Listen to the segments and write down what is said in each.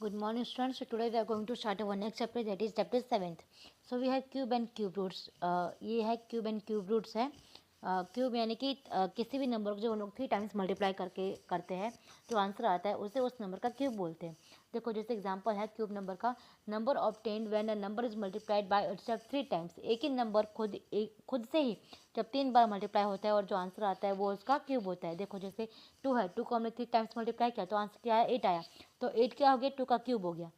Good morning, students. So today we are going to start our next chapter, that is chapter 7th. So we have cube and cube roots. ये है cube and cube roots है. Cube यानी कि किसी भी number को जो हम लोग 3 टाइम्स मल्टीप्लाई करके करते हैं जो आंसर आता है उसे उस नंबर का क्यूब बोलते हैं. देखो जैसे एग्जांपल है क्यूब नंबर का. Number obtained when a number is multiplied by itself 3 times. एक ही नंबर खुद से ही जब 3 बार मल्टीप्लाई होता है और जो आंसर आता है वो उसका क्यूब होता है. देखो जैसे 2 है, 2 को हमने 3 टाइम्स मल्टीप्लाई किया तो आंसर क्या आया, 8 आया. तो 8 क्या हो गया, 2 का क्यूब हो गया.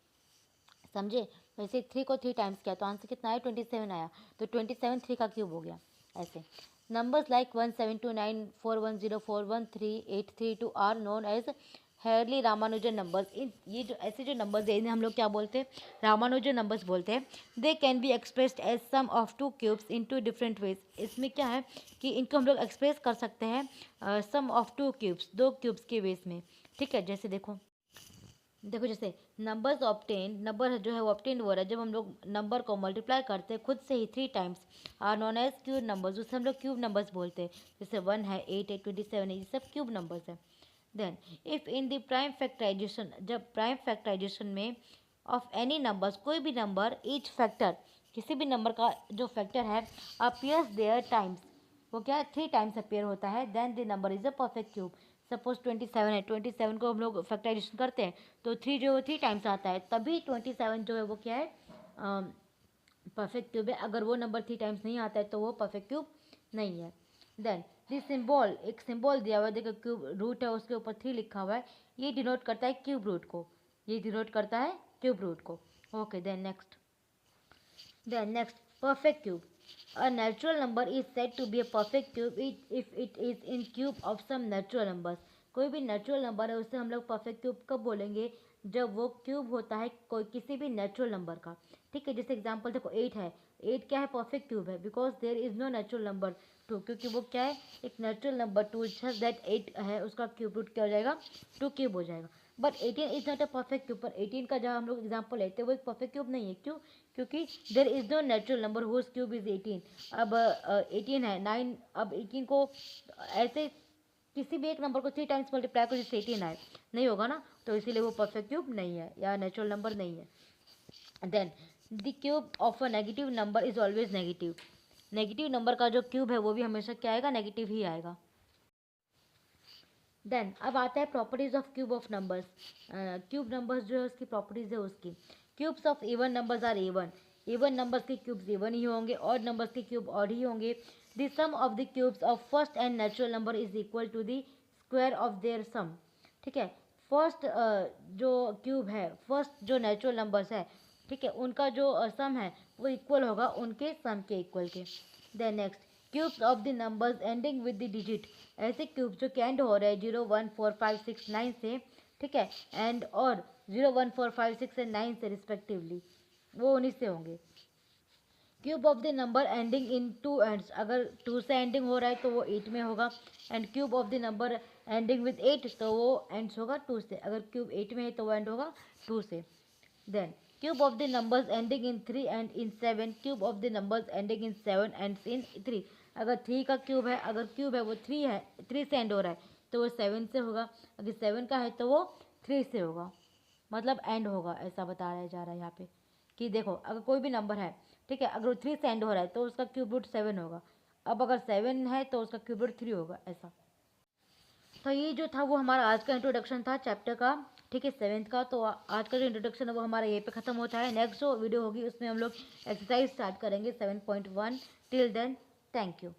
समझे. वैसे 3 को 3 टाइम्स किया तो आंसर कितना आया, 27 आया. तो 27 3 का क्यूब हो गया. ऐसे numbers like 172941041383 are known as Hardy Ramanujan numbers. इन ये जो ऐसे जो नंबर्स है इन्हें हम लोग क्या बोलते हैं, रामानुजन नंबर्स बोलते हैं. They can be expressed as sum of 2 cubes in 2 different ways. इसमें क्या है कि इनको हम लोग एक्सप्रेस कर सकते हैं सम ऑफ 2 क्यूब्स, 2 क्यूब्स के वेज में. ठीक है. जैसे देखो जैसे नंबर्स ऑब्टेन, नंबर जो है वो ऑब्टेन हो रहा है जब हम लोग नंबर को मल्टीप्लाई करते हैं खुद से ही 3 times. Are known as cube numbers, उसे हम लोग क्यूब नंबर्स बोलते हैं. जैसे 1 है, 8 है, 27 है, ये सब क्यूब नंबर्स है. Then if in the prime factorization, जब प्राइम फैक्टराइजेशन में ऑफ एनी नंबर्स, कोई भी नंबर, ईच फैक्टर, किसी भी नंबर का जो फैक्टर है अपीयर्स देयर टाइम्स, वो क्या है 3 टाइम्स अपीयर होता है, then the number is a perfect cube. Suppose 27 है, 27 को हम लोग फैक्टराइजेशन करते हैं तो 3 जो है 3 टाइम्स आता है, तभी 27 जो है वो क्या है, परफेक्ट क्यूब है. अगर वो नंबर 3 टाइम्स नहीं आता है तो वो परफेक्ट क्यूब नहीं है. देन दिस सिंबल, एक सिंबल दिया हुआ है, देखो क्यूब रूट है उसके ऊपर 3 लिखा हुआ है, ये डिनोट करता है क्यूब रूट को, ये डिनोट करता है क्यूब रूट को. Okay. Then next perfect cube. A natural number is said to be a perfect cube if it is in cube of some natural numbers. कोई भी नेचुरल नंबर है उसे हम लोग परफेक्ट क्यूब कब बोलेंगे, जब वो क्यूब होता है कोई किसी भी नेचुरल नंबर का. ठीक है. जैसे एग्जांपल देखो 8 है, 8 क्या है, परफेक्ट क्यूब है because there is no natural number 2, क्योंकि वो क्या है, एक नेचुरल नंबर 2 जस्ट दैट 8 है, उसका क्यूब रूट क्या हो जाएगा, 2 क्यूब हो जाएगा. But 18 is not a perfect cube. पर 18 का जहाँ हम लोग एग्जाम्पल लेते हैं वो एक परफेक्ट क्यूब नहीं है. क्यों? क्योंकि there is no natural number whose cube is 18. अब 18 है, 9, अब 18 को ऐसे किसी भी एक नंबर को 3 टाइम्स मल्टीप्लाई करो जिससे 18 आए, नहीं होगा ना, तो इसीलिए वो परफेक्ट क्यूब नहीं है या नेचुरल नंबर नहीं है. Then the cube of a negative number is always negative. Negative number का जो क्यूब है वो भी हमेशा क्या आएगा, नेगेटिव ही आएगा. देन अब आता है properties of cube of numbers. Cube numbers जो है उसकी प्रॉपर्टीज है उसकी. Cubes of even numbers are even. Even numbers के क्यूब्स इवन ही होंगे, ऑड नंबर्स के क्यूब ऑड ही होंगे. The sum of the cubes of first n natural number is equal to the square of their sum. ठीक है. First जो cube है, फर्स्ट जो नेचुरल नंबर्स है, ठीक है, उनका जो सम है वो इक्वल होगा उनके सम के इक्वल के. Then next cubes of the numbers ending with the digit. ऐसे क्यूब्स जो कैंड हो रहे हैं 0 1 4 5 6 9 से, ठीक है, एंड और 0 1 4 5 6 एंड 9 से रिस्पेक्टिवली, वो उन्हीं से होंगे. Cube of the number ending in 2 ends, अगर 2 से एंडिंग हो रहा है तो वो 8 में होगा. And cube of the number ending with 8 तो वो एंड्स होगा 2 से. अगर क्यूब 8 में है तो वो एंड होगा 2 से. Then cube of the numbers ending in 3 and in 7. Cube of the numbers ending in 7 and in 3. अगर 3 का क्यूब है, अगर क्यूब है वो 3 है, 3 से एंड हो रहा है तो वो 7 से होगा. अगर 7 का है तो वो 3 से होगा, मतलब एंड होगा. ऐसा बताया जा रहा है यहाँ पे कि देखो अगर कोई भी नंबर है, ठीक है, अगर वो 3 से एंड हो रहा है तो उसका क्यूब रूट 7 होगा. अब अगर 7 है तो उसका क्यूब रूट 3 होगा. ऐसा. तो ये जो था वो हमारा आज का इंट्रोडक्शन था चैप्टर का, ठीक है, 7th का. तो आज का जो इंट्रोडक्शन है वो हमारा यहीं पे ख़त्म होता है. नेक्स्ट जो वीडियो होगी उसमें हम लोग एक्सरसाइज स्टार्ट करेंगे 7.1. Till then thank you.